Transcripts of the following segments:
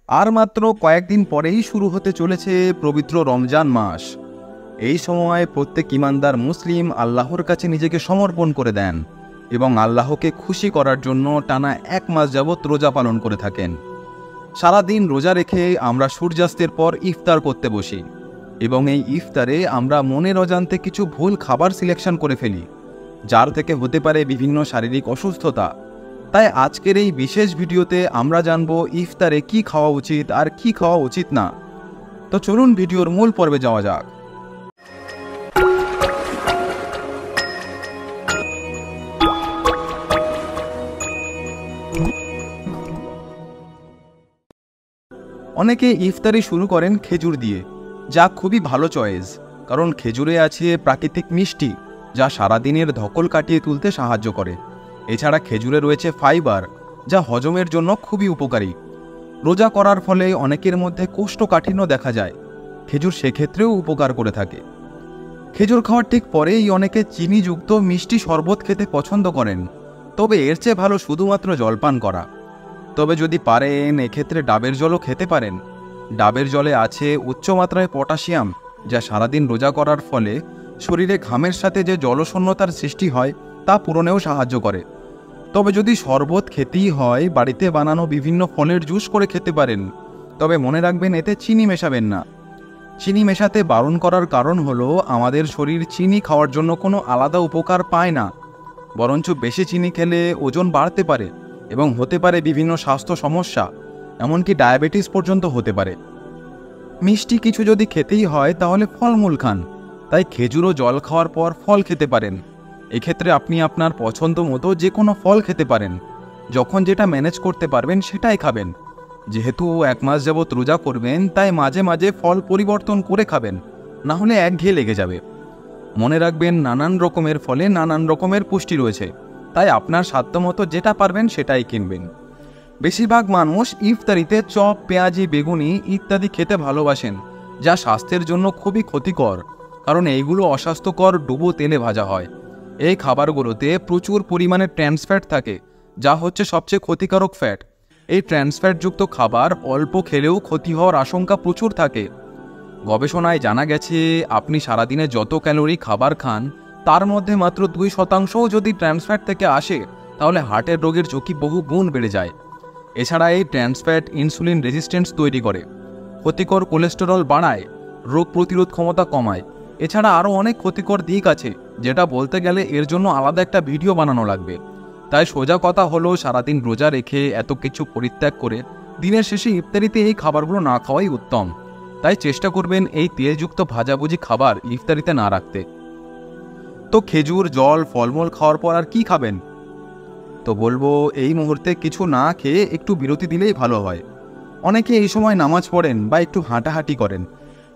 আর মাত্র কয়েকদিন পরেই শুরু হতে চলেছে পবিত্র রমজান মাস। এই সময় প্রত্যেক ইমানদার মুসলিম আল্লাহর কাছে নিজেকে সমর্পণ করে দেন এবং আল্লাহকে খুশি করার জন্য টানা 1 মাস যাবৎ রোজা পালন করে থাকেন। সারাদিন রোজা রেখে আমরা সূর্যাস্তের পর ইফতার করতে বসি এবং এই ইফতারে আমরা মনের অজান্তে কিছু ভুল খাবার সিলেকশন করে ফেলি, যার থেকে হতে পারে বিভিন্ন শারীরিক অসুস্থতা। তাই আজকের এই বিশেষ ভিডিওতে আমরা জানব ইফতারে কি খাওয়া উচিত আর কি খাওয়া উচিত না। তো চলুন ভিডিওর মূল পর্বে যাওয়া যাক। অনেকে ইফতারি শুরু করেন খেজুর দিয়ে, যা খুবই ভালো চয়েস, কারণ খেজুরে আছে প্রাকৃতিক মিষ্টি যা সারাদিনের ধকল কাটিয়ে তুলতে সাহায্য করে। এছাড়া খেজুরে রয়েছে ফাইবার, যা হজমের জন্য খুবই উপকারী। রোজা করার ফলে অনেকের মধ্যে কোষ্ঠকাঠিন্য দেখা যায়, খেজুর সেক্ষেত্রেও উপকার করে থাকে। খেজুর খাওয়ার ঠিক পরেই অনেকে চিনিযুক্ত মিষ্টি শরবত খেতে পছন্দ করেন, তবে এর চেয়ে ভালো শুধুমাত্র জলপান করা। তবে যদি পারেন এক্ষেত্রে ডাবের জলও খেতে পারেন। ডাবের জলে আছে উচ্চমাত্রায় পটাশিয়াম, যা সারাদিন রোজা করার ফলে শরীরে ঘামের সাথে যে জলশূন্যতার সৃষ্টি হয় তা পূরণেও সাহায্য করে। তবে যদি শরবত খেতেই হয়, বাড়িতে বানানো বিভিন্ন ফলের জুস করে খেতে পারেন, তবে মনে রাখবেন এতে চিনি মেশাবেন না। চিনি মেশাতে বারণ করার কারণ হলো আমাদের শরীর চিনি খাওয়ার জন্য কোনো আলাদা উপকার পায় না, বরঞ্চ বেশি চিনি খেলে ওজন বাড়তে পারে এবং হতে পারে বিভিন্ন স্বাস্থ্য সমস্যা, এমনকি ডায়াবেটিস পর্যন্ত হতে পারে। মিষ্টি কিছু যদি খেতেই হয় তাহলে ফলমূল খান, তাই খেজুর ও জল খাওয়ার পর ফল খেতে পারেন। এক্ষেত্রে আপনি আপনার পছন্দ মতো যে কোনো ফল খেতে পারেন, যখন যেটা ম্যানেজ করতে পারবেন সেটাই খাবেন। যেহেতু 1 মাস যাবৎ রোজা করবেন, তাই মাঝে মাঝে ফল পরিবর্তন করে খাবেন, না হলে একঘেয়ে লেগে যাবে। মনে রাখবেন নানান রকমের ফলে নানান রকমের পুষ্টি রয়েছে, তাই আপনার সাধ্যমতো যেটা পারবেন সেটাই কিনবেন। বেশিরভাগ মানুষ ইফতারিতে চপ, পেঁয়াজি, বেগুনি ইত্যাদি খেতে ভালোবাসেন, যা স্বাস্থ্যের জন্য খুবই ক্ষতিকর, কারণ এইগুলো অস্বাস্থ্যকর ডুবো তেলে ভাজা হয়। এই খাবারগুলোতে প্রচুর পরিমাণে ট্রান্স ফ্যাট থাকে, যা হচ্ছে সবচেয়ে ক্ষতিকারক ফ্যাট। এই ট্রান্স ফ্যাটযুক্ত খাবার অল্প খেলেও ক্ষতি হওয়ার আশঙ্কা প্রচুর থাকে। গবেষণায় জানা গেছে আপনি সারাদিনে যত ক্যালোরি খাবার খান, তার মধ্যে মাত্র 2% যদি ট্রান্স ফ্যাট থেকে আসে, তাহলে হার্টের রোগের ঝুঁকি বহু গুণ বেড়ে যায়। এছাড়া এই ট্রান্স ফ্যাট ইনসুলিন রেজিস্ট্যান্স তৈরি করে, ক্ষতিকর কোলেস্টেরল বাড়ায়, রোগ প্রতিরোধ ক্ষমতা কমায়। এছাড়া আরও অনেক ক্ষতিকর দিক আছে, যেটা বলতে গেলে এর জন্য আলাদা একটা ভিডিও বানানো লাগবে। তাই সোজা কথা হলো, সারাদিন রোজা রেখে এত কিছু পরিত্যাগ করে দিনের শেষে ইফতারিতে এই খাবারগুলো না খাওয়াই উত্তম। তাই চেষ্টা করবেন এই তেলযুক্ত ভাজাভুজি খাবার ইফতারিতে না রাখতে। তো খেজুর, জল, ফলমূল খাওয়ার পর আর কি খাবেন? তো বলবো এই মুহূর্তে কিছু না খেয়ে একটু বিরতি দিলেই ভালো হয়। অনেকে এই সময় নামাজ পড়েন বা একটু হাঁটাহাঁটি করেন,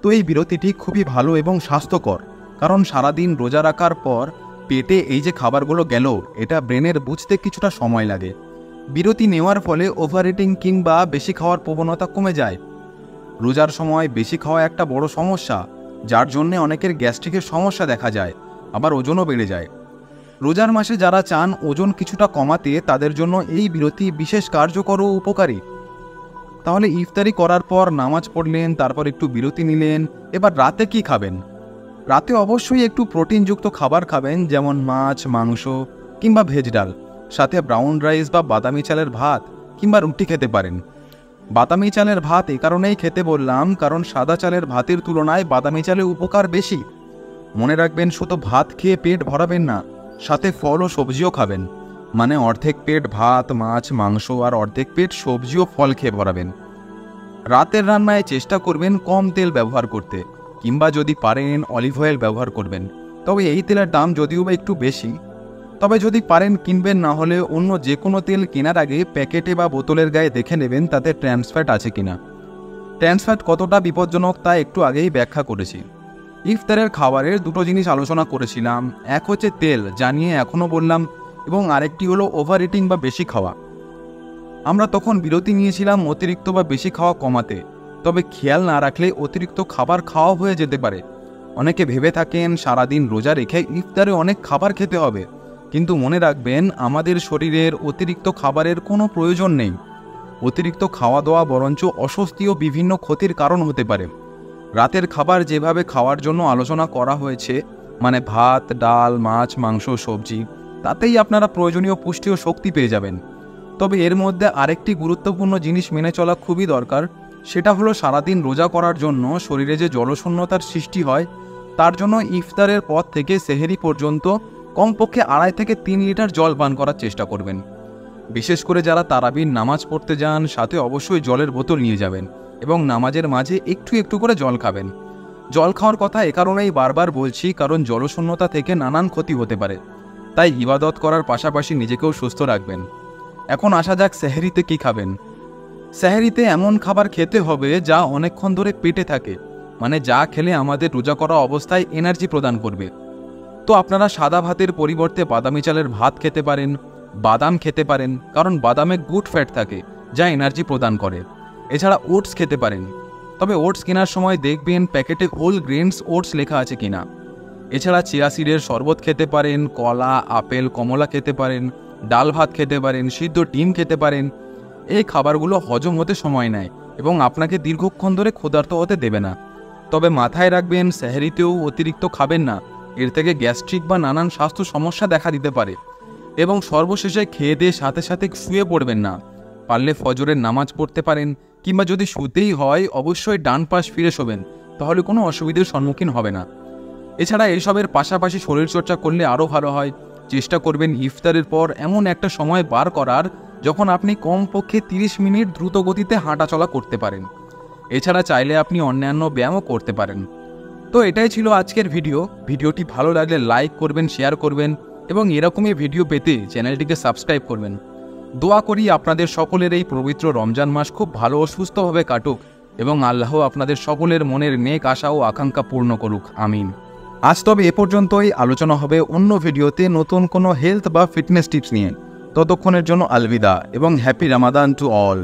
তো এই বিরতিটি খুবই ভালো এবং স্বাস্থ্যকর, কারণ সারাদিন রোজা রাখার পর পেটে এই যে খাবারগুলো গেল, এটা ব্রেনের বুঝতে কিছুটা সময় লাগে। বিরতি নেওয়ার ফলে ওভার ইটিং কিংবা বেশি খাওয়ার প্রবণতা কমে যায়। রোজার সময় বেশি খাওয়া একটা বড় সমস্যা, যার জন্যে অনেকের গ্যাস্ট্রিকের সমস্যা দেখা যায়, আবার ওজনও বেড়ে যায়। রোজার মাসে যারা চান ওজন কিছুটা কমাতে, তাদের জন্য এই বিরতি বিশেষ কার্যকর ও উপকারী। তাহলে ইফতারি করার পর নামাজ পড়লেন, তারপর একটু বিরতি নিলেন, এবার রাতে কি খাবেন? রাতে অবশ্যই একটু প্রোটিনযুক্ত খাবার খাবেন, যেমন মাছ, মাংস কিংবা ভেজ ডাল, সাথে ব্রাউন রাইস বা বাদামি চালের ভাত কিংবা রুটি খেতে পারেন। বাদামি চালের ভাত এ কারণেই খেতে বললাম, কারণ সাদা চালের ভাতের তুলনায় বাদামি চালে উপকার বেশি। মনে রাখবেন শুধু ভাত খেয়ে পেট ভরাবেন না, সাথে ফল ও সবজিও খাবেন, মানে অর্ধেক পেট ভাত, মাছ, মাংস আর অর্ধেক পেট সবজি ও ফল খেয়ে ভরাবেন। রাতের রান্নায় চেষ্টা করবেন কম তেল ব্যবহার করতে, কিংবা যদি পারেন অলিভ অয়েল ব্যবহার করবেন। তবে এই তেলের দাম যদিও বা একটু বেশি, তবে যদি পারেন কিনবেন, না হলে অন্য যে কোনো তেল কেনার আগে প্যাকেটে বা বোতলের গায়ে দেখে নেবেন তাতে ট্রান্স ফ্যাট আছে কিনা। ট্রান্স ফ্যাট কতটা বিপজ্জনক তা একটু আগেই ব্যাখ্যা করেছি। ইফতারের খাবারের দুটো জিনিস আলোচনা করেছিলাম, এক হচ্ছে তেল, যা নিয়ে এখনও বললাম, এবং আরেকটি হলো ওভার ইটিং বা বেশি খাওয়া। আমরা তখন বিরতি নিয়েছিলাম অতিরিক্ত বা বেশি খাওয়া কমাতে, তবে খেয়াল না রাখলে অতিরিক্ত খাবার খাওয়া হয়ে যেতে পারে। অনেকে ভেবে থাকেন সারাদিন রোজা রেখে ইফতারে অনেক খাবার খেতে হবে, কিন্তু মনে রাখবেন আমাদের শরীরের অতিরিক্ত খাবারের কোনো প্রয়োজন নেই। অতিরিক্ত খাওয়া দাওয়া বরঞ্চ অস্বস্তি ও বিভিন্ন ক্ষতির কারণ হতে পারে। রাতের খাবার যেভাবে খাওয়ার জন্য আলোচনা করা হয়েছে, মানে ভাত, ডাল, মাছ, মাংস, সবজি, তাতেই আপনারা প্রয়োজনীয় পুষ্টি ও শক্তি পেয়ে যাবেন। তবে এর মধ্যে আরেকটি গুরুত্বপূর্ণ জিনিস মেনে চলা খুবই দরকার, সেটা হলো সারাদিন রোজা করার জন্য শরীরে যে জলশূন্যতার সৃষ্টি হয়, তার জন্য ইফতারের পর থেকে সেহেরি পর্যন্ত কমপক্ষে 2.5 থেকে 3 লিটার জল পান করার চেষ্টা করবেন। বিশেষ করে যারা তারাবির নামাজ পড়তে যান, সাথে অবশ্যই জলের বোতল নিয়ে যাবেন এবং নামাজের মাঝে একটু একটু করে জল খাবেন। জল খাওয়ার কথা এ কারণেই বারবার বলছি, কারণ জলশূন্যতা থেকে নানান ক্ষতি হতে পারে। তাই ইবাদত করার পাশাপাশি নিজেকেও সুস্থ রাখবেন। এখন আসা যাক সেহরিতে কি খাবেন। সেহরিতে এমন খাবার খেতে হবে যা অনেকক্ষণ ধরে পেটে থাকে, মানে যা খেলে আমাদের রোজা করা অবস্থায় এনার্জি প্রদান করবে। তো আপনারা সাদা ভাতের পরিবর্তে বাদামি চালের ভাত খেতে পারেন, বাদাম খেতে পারেন, কারণ বাদামে গুড ফ্যাট থাকে যা এনার্জি প্রদান করে। এছাড়া ওটস খেতে পারেন, তবে ওটস কেনার সময় দেখবেন প্যাকেটে হোল গ্রেনস ওটস লেখা আছে কিনা। এছাড়া চিয়া সিডের শরবত খেতে পারেন, কলা, আপেল, কমলা খেতে পারেন, ডাল ভাত খেতে পারেন, সিদ্ধ ডিম খেতে পারেন। এই খাবারগুলো হজম হতে সময় নেয় এবং আপনাকে দীর্ঘক্ষণ ধরে ক্ষুধার্ত হতে দেবে না। তবে মাথায় রাখবেন, সেহরিতেও অতিরিক্ত খাবেন না, এর থেকে গ্যাস্ট্রিক বা নানান স্বাস্থ্য সমস্যা দেখা দিতে পারে। এবং সর্বশেষে খেয়ে দিয়ে সাথে সাথে শুয়ে পড়বেন না। পারলে ফজরের নামাজ পড়তে পারেন, কিংবা যদি শুতেই হয় অবশ্যই ডান পাশ ফিরে শোবেন, তাহলে কোনো অসুবিধার সম্মুখীন হবে না। এছাড়া এসবের পাশাপাশি শরীরচর্চা করলে আরও ভালো হয়। চেষ্টা করবেন ইফতারের পর এমন একটা সময় বার করার যখন আপনি কমপক্ষে 30 মিনিট দ্রুত গতিতে হাঁটাচলা করতে পারেন। এছাড়া চাইলে আপনি অন্যান্য ব্যায়ামও করতে পারেন। তো এটাই ছিল আজকের ভিডিওটি ভালো লাগলে লাইক করবেন, শেয়ার করবেন এবং এরকমই ভিডিও পেতে চ্যানেলটিকে সাবস্ক্রাইব করবেন। দোয়া করি আপনাদের সকলের এই পবিত্র রমজান মাস খুব ভালো ও সুস্থভাবে কাটুক এবং আল্লাহ আপনাদের সকলের মনের নেক আশা ও আকাঙ্ক্ষা পূর্ণ করুক, আমিন। আজ তবে এ পর্যন্তই। আলোচনা হবে অন্য ভিডিওতে নতুন কোনো হেলথ বা ফিটনেস টিপস নিয়ে। ততক্ষণের জন্য আলবিদা এবং হ্যাপি রামাদান টু অল।